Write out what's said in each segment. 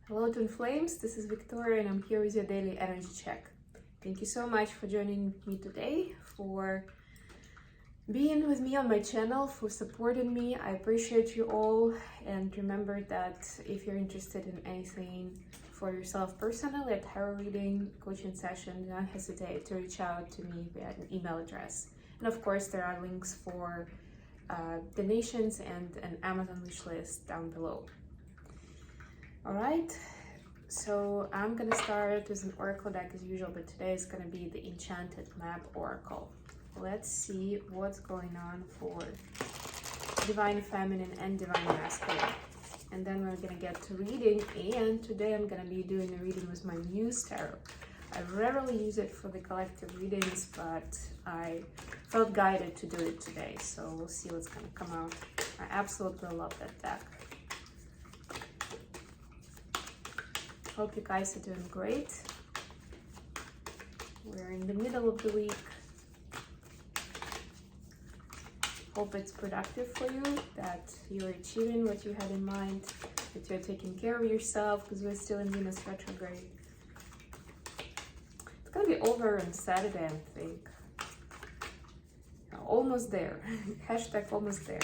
Hello Twin Flames, this is Victoria and I'm here with your daily energy check. Thank you so much for joining me today, for being with me on my channel, for supporting me. I appreciate you all, and remember that if you're interested in anything for yourself personally, a tarot reading, coaching session, do not hesitate to reach out to me via an email address. And of course there are links for donations and an Amazon wishlist down below. Alright, so I'm gonna start with an oracle deck as usual, but today is gonna be the Enchanted Map Oracle. Let's see what's going on for Divine Feminine and Divine Masculine. And then we're gonna get to reading, and today I'm gonna be doing a reading with my Muse Tarot. I rarely use it for the collective readings, but I felt guided to do it today, so we'll see what's gonna come out. I absolutely love that deck. Hope you guys are doing great. We're in the middle of the week. Hope it's productive for you, that you're achieving what you had in mind, that you're taking care of yourself, because we're still in Venus retrograde. It's gonna be over on Saturday, I think. Almost there. Hashtag almost there.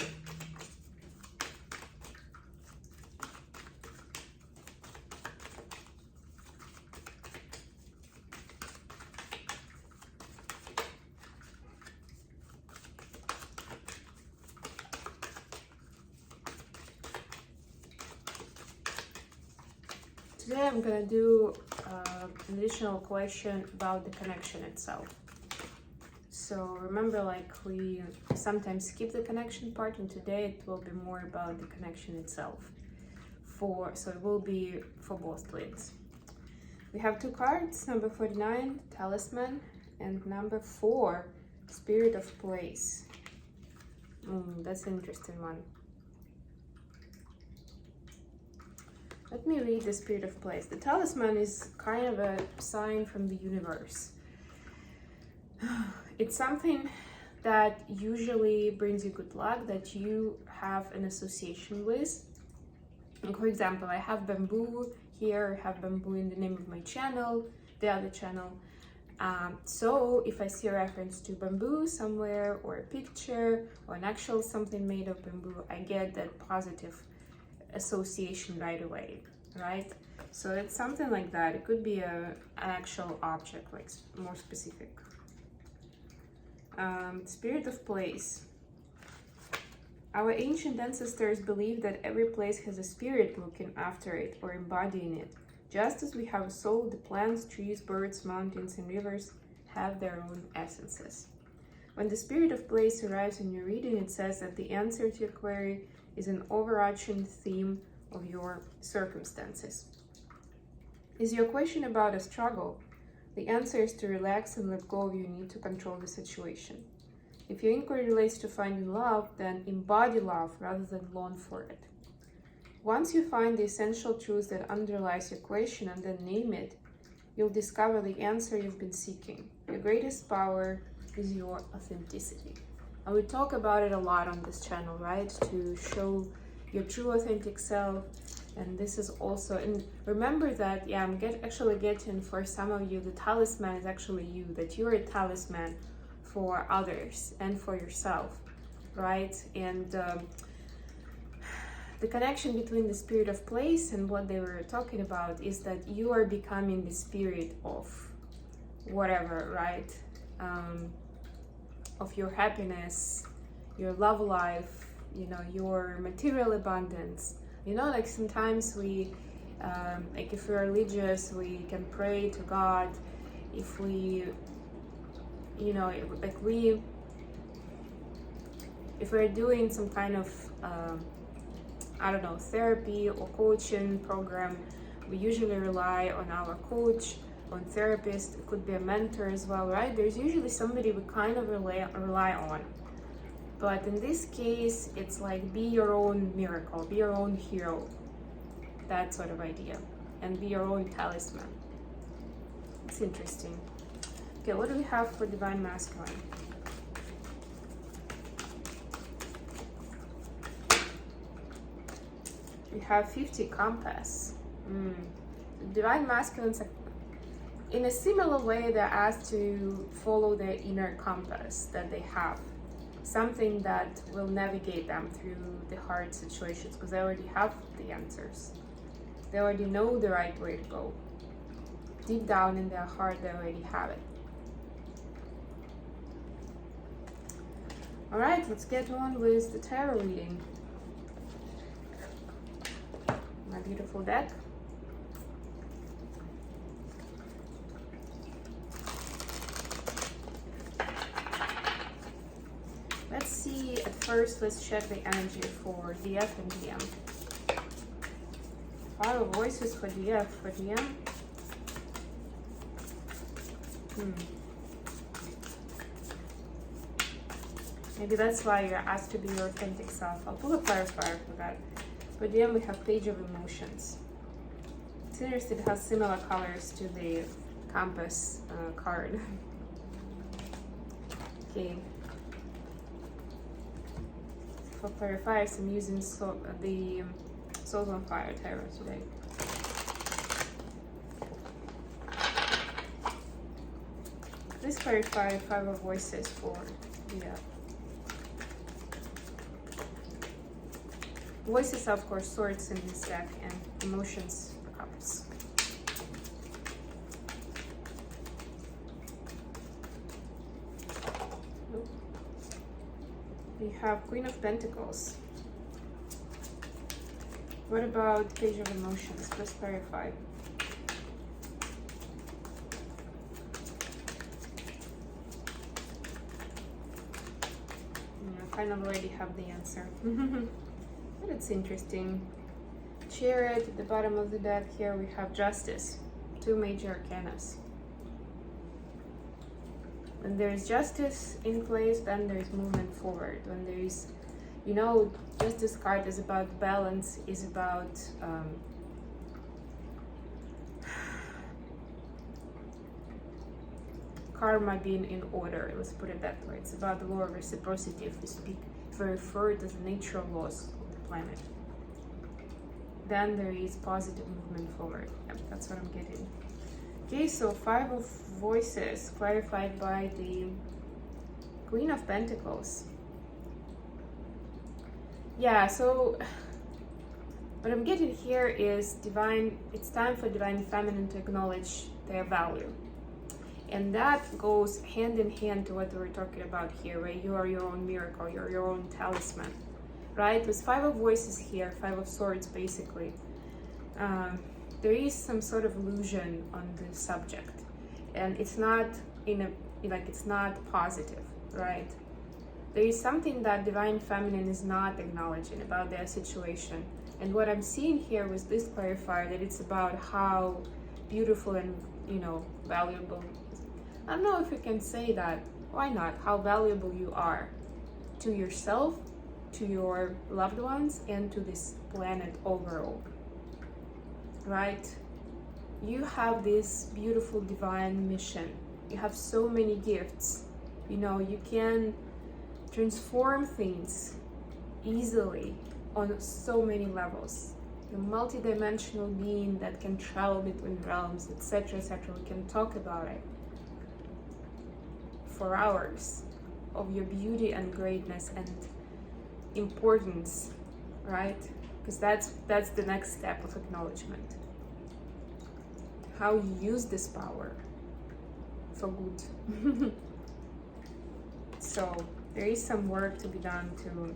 Today I'm gonna do an additional question about the connection itself. So remember, like, we sometimes skip the connection part, and today it will be more about the connection itself. So it will be for both twins. We have two cards, number 49, Talisman, and number 4, Spirit of Place. That's an interesting one. Let me read the Spirit of Place. The Talisman is kind of a sign from the universe. It's something that usually brings you good luck, that you have an association with. Like, for example, I have bamboo here, I have bamboo in the name of my channel, the other channel. So if I see a reference to bamboo somewhere, or a picture, or an actual something made of bamboo, I get that positive association right away, right? So it's something like that. It could be an actual object, like more specific. Spirit of Place. Our ancient ancestors believed that every place has a spirit looking after it or embodying it. Just as we have a soul, the plants, trees, birds, mountains, and rivers have their own essences. When the Spirit of Place arrives in your reading, it says that the answer to your query is an overarching theme of your circumstances. Is your question about a struggle? The answer is to relax and let go of your need to control the situation. If your inquiry relates to finding love, then embody love rather than long for it. Once you find the essential truth that underlies your question and then name it, you'll discover the answer you've been seeking. Your greatest power is your authenticity. And we talk about it a lot on this channel, right? To show your true authentic self. And this is also, and remember that, yeah, I'm actually getting, for some of you, the talisman is actually you, that you're a talisman for others and for yourself, right? And the connection between the Spirit of Place and what they were talking about is that you are becoming the spirit of whatever, right? Of your happiness, your love life, you know, your material abundance. You know, like sometimes we, like if we're religious, we can pray to God. If we, you know, like if we're doing some kind of, I don't know, therapy or coaching program, we usually rely on our coach, on therapist. It could be a mentor as well, right? There's usually somebody we kind of rely on. But in this case, it's like, be your own miracle, be your own hero, that sort of idea, and be your own talisman. It's interesting. Okay, what do we have for Divine Masculine? We have 50 compass. Divine masculines, in a similar way, they're asked to follow their inner compass that they have, something that will navigate them through the hard situations, because they already have the answers. They already know the right way to go. Deep down in their heart, they already have it. All right, let's get on with the tarot reading. My beautiful deck. Let's see, at first, let's check the energy for DF and DM. 5 of Voices for DF, for DM. Maybe that's why you're asked to be your authentic self. I'll pull a clarifier for that. For DM, we have Page of Emotions. It's interesting, it has similar colors to the Compass card. Okay. For clarifiers, I'm using the Souls on Fire tarot today. Please clarify 5 of Voices for the Voices, of course, Swords in this deck, and Emotions for Cups. We have Queen of Pentacles. What about Page of Emotions? Let's clarify. I kind of already have the answer. But it's interesting. Chariot at the bottom of the deck. Here we have Justice. 2 major arcanas. When there is justice in place, then there is movement forward. When there is, you know, Justice card is about balance, is about karma being in order. Let's put it that way. It's about the law of reciprocity, if we speak, if we refer to the natural laws of the planet. Then there is positive movement forward. Yep, that's what I'm getting. Okay, so 5 of Voices clarified by the Queen of Pentacles. Yeah, so what I'm getting here is divine, it's time for divine feminine to acknowledge their value. And that goes hand in hand to what we're talking about here, where you are your own miracle, you're your own talisman, right? With 5 of Voices here, 5 of Swords basically, there is some sort of illusion on the subject, and it's not it's not positive, right? There is something that divine feminine is not acknowledging about their situation. And what I'm seeing here with this clarifier, that it's about how beautiful and, you know, valuable, I don't know if you can say that, why not, how valuable you are to yourself, to your loved ones, and to this planet overall, right? You have this beautiful divine mission. You have so many gifts. You know, you can transform things easily on so many levels. You're a multi-dimensional being that can travel between realms, etc., etc. We can talk about it for hours, of your beauty and greatness and importance, right? Because that's the next step of acknowledgement. How you use this power for good. So there is some work to be done to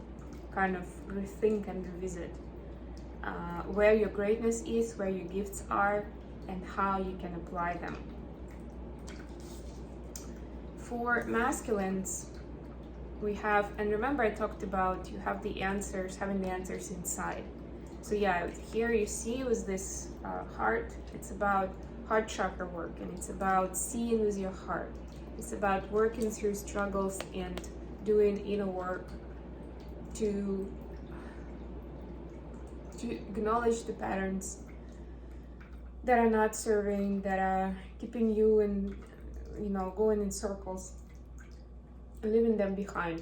kind of rethink and revisit where your greatness is, where your gifts are, and how you can apply them. For masculines, we have, and remember I talked about you have the answers, having the answers inside. So yeah, here you see with this heart, it's about heart chakra work, and it's about seeing with your heart. It's about working through struggles and doing inner work to acknowledge the patterns that are not serving, that are keeping you in, you know, going in circles, and leaving them behind,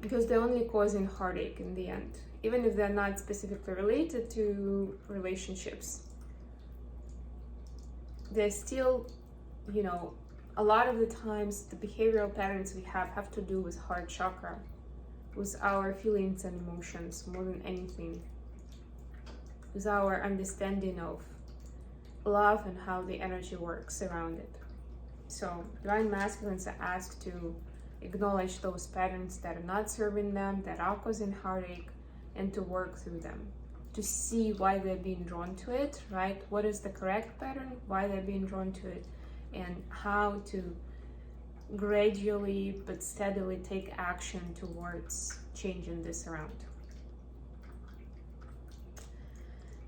because they're only causing heartache in the end, even if they're not specifically related to relationships. there's still, you know, a lot of the times the behavioral patterns we have to do with heart chakra, with our feelings and emotions more than anything, with our understanding of love and how the energy works around it. So divine masculines are asked to acknowledge those patterns that are not serving them, that are causing heartache, and to work through them, to see why they're being drawn to it, right? What is the correct pattern, why they're being drawn to it, and how to gradually but steadily take action towards changing this around.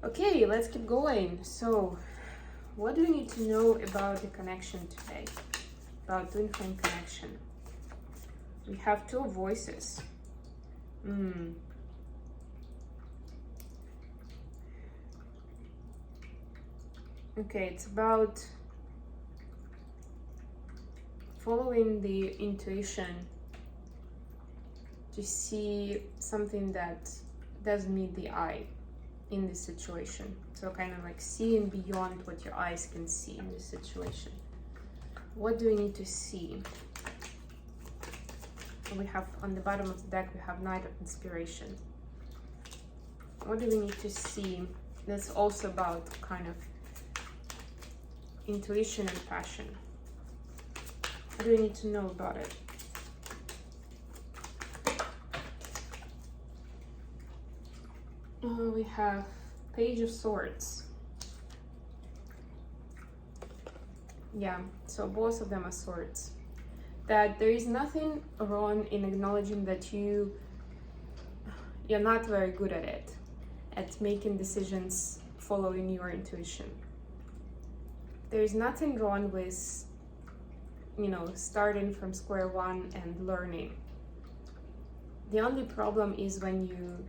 Okay, let's keep going. So, what do we need to know about the connection today? About twin flame connection. We have two voices. Okay, it's about following the intuition to see something that doesn't meet the eye in this situation. So kind of like seeing beyond what your eyes can see in this situation. What do we need to see? We have on the bottom of the deck, we have Knight of Inspiration. What do we need to see? That's also about kind of intuition and passion. What do we need to know about it? We have Page of Swords. Yeah, so both of them are swords. That there is nothing wrong in acknowledging that you're not very good at it, at making decisions following your intuition. There is nothing wrong with, you know, starting from square one and learning. The only problem is when you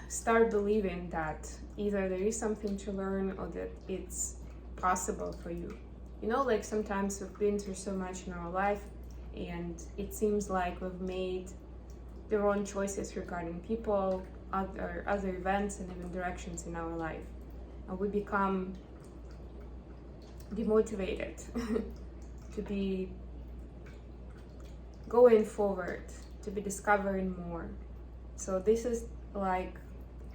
start believing that either there is something to learn or that it's possible for you. You know, like sometimes we've been through so much in our life and it seems like we've made the wrong choices regarding people, other events and even directions in our life. And we become demotivated to be going forward, to be discovering more. So this is like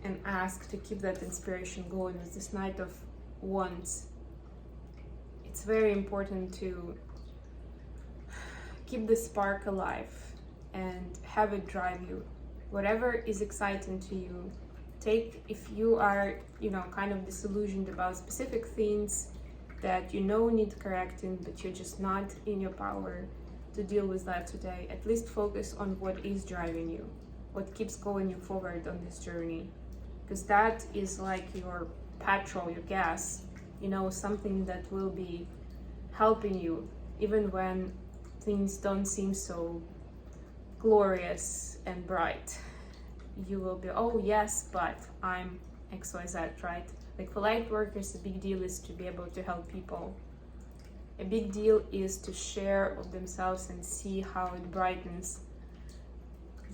an ask to keep that inspiration going with this Knight of Wands. It's very important to keep the spark alive and have it drive you. Whatever is exciting to you, if you are, you know, kind of disillusioned about specific things that you know need correcting, but you're just not in your power to deal with that today, at least focus on what is driving you, what keeps going you forward on this journey. Because that is like your petrol, your gas, you know, something that will be helping you even when things don't seem so glorious and bright. You will be, oh yes, but I'm XYZ, right? Like for light workers, the big deal is to be able to help people. A big deal is to share of themselves and see how it brightens,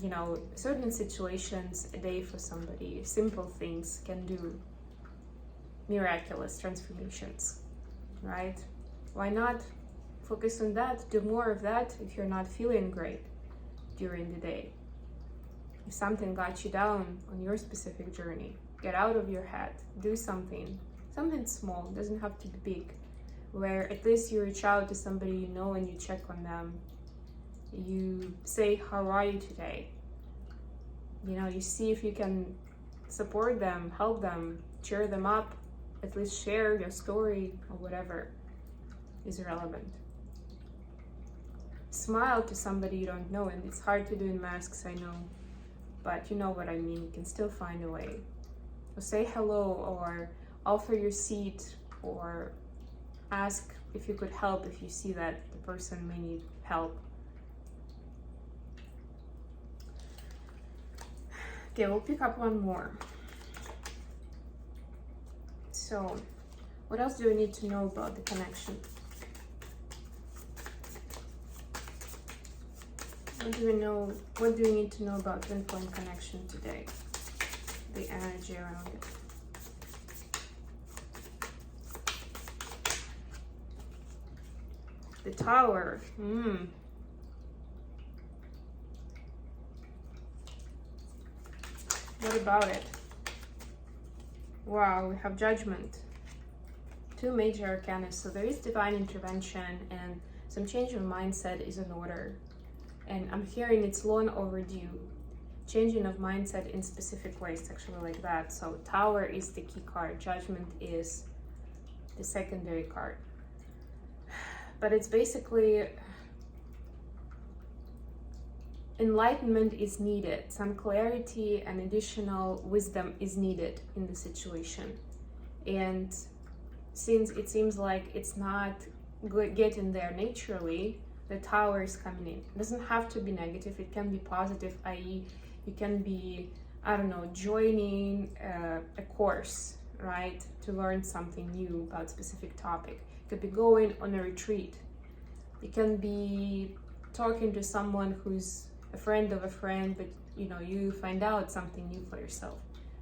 you know, certain situations a day for somebody. Simple things can do miraculous transformations, right? Why not focus on that? Do more of that if you're not feeling great during the day. If something got you down on your specific journey, get out of your head, do something small, doesn't have to be big, where at least you reach out to somebody you know and you check on them. You say, how are you today? You know, you see if you can support them, help them, cheer them up, at least share your story or whatever is relevant. Smile to somebody you don't know, and it's hard to do in masks, I know, but you know what I mean. You can still find a way. Or say hello, or offer your seat, or ask if you could help if you see that the person may need help. Okay, we'll pick up one more. So, what else do we need to know about the connection? What do we need to know about twin flame connection today? The energy around it. The Tower. What about it? Wow, we have Judgment. Two major arcana. So there is divine intervention and some change of mindset is in order. And I'm hearing it's long overdue. Changing of mindset in specific ways, actually, like that. So Tower is the key card. Judgment is the secondary card. But it's basically enlightenment is needed. Some clarity and additional wisdom is needed in the situation. And since it seems like it's not getting there naturally, the Tower is coming in. It doesn't have to be negative. It can be positive, i.e. you can be, I don't know, joining a course, right? To learn something new about a specific topic. You could be going on a retreat. You can be talking to someone who's a friend of a friend, but you know, you find out something new for yourself.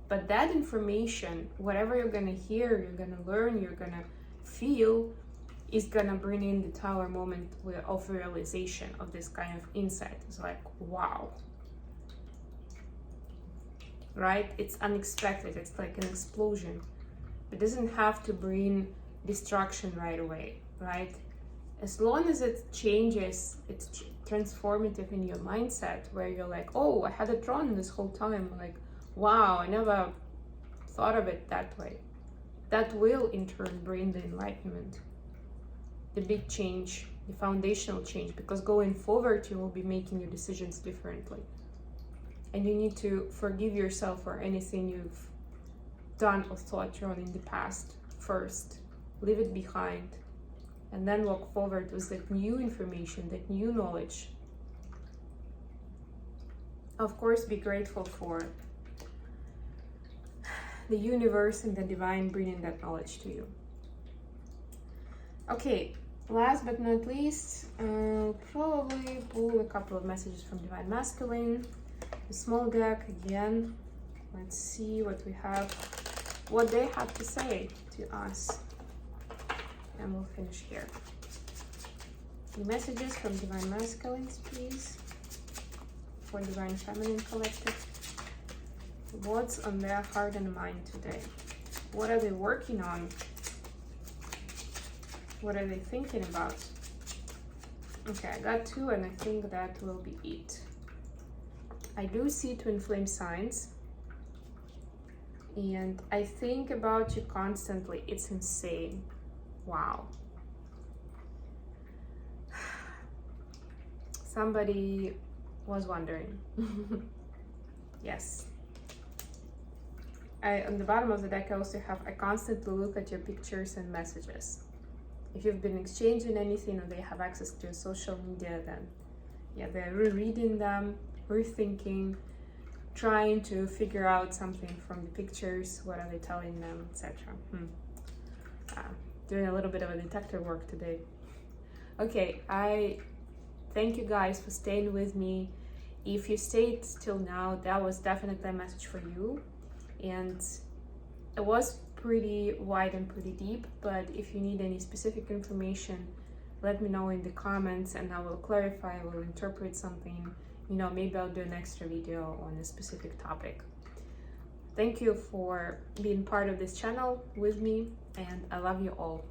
But that information, whatever you're gonna hear, you're gonna learn, you're gonna feel, is gonna bring in the Tower moment of realization of this kind of insight. It's like, wow. Right? It's unexpected. It's like an explosion. It doesn't have to bring destruction right away, right? As long as it changes, it's transformative in your mindset, where you're like, oh, I had a throne this whole time. Like, wow, I never thought of it that way. That will in turn bring the enlightenment, the big change, the foundational change, because going forward, you will be making your decisions differently. And you need to forgive yourself for anything you've done or thought wrong in the past first. Leave it behind. And then walk forward with that new information, that new knowledge. Of course, be grateful for the universe and the divine bringing that knowledge to you. Okay, last but not least, I'll probably pull a couple of messages from Divine Masculine. A small deck again. Let's see what we have, what they have to say to us. And we'll finish here. The messages from Divine Masculines, please. For Divine Feminine Collective. What's on their heart and mind today? What are they working on? What are they thinking about? Okay, I got two and I think that will be it. I do see twin flame signs. And I think about you constantly. It's insane. Wow. Somebody was wondering. Yes. On the bottom of the deck I also have, I constantly look at your pictures and messages. If you've been exchanging anything or they have access to social media, then yeah, they're rereading them, rethinking, trying to figure out something from the pictures. What are they telling them, etc. Doing a little bit of a detective work today. Okay, I thank you guys for staying with me. If you stayed till now, that was definitely a message for you. And it was pretty wide and pretty deep, but if you need any specific information, let me know in the comments and I will clarify, I will interpret something. You know, maybe I'll do an extra video on a specific topic. Thank you for being part of this channel with me, and I love you all.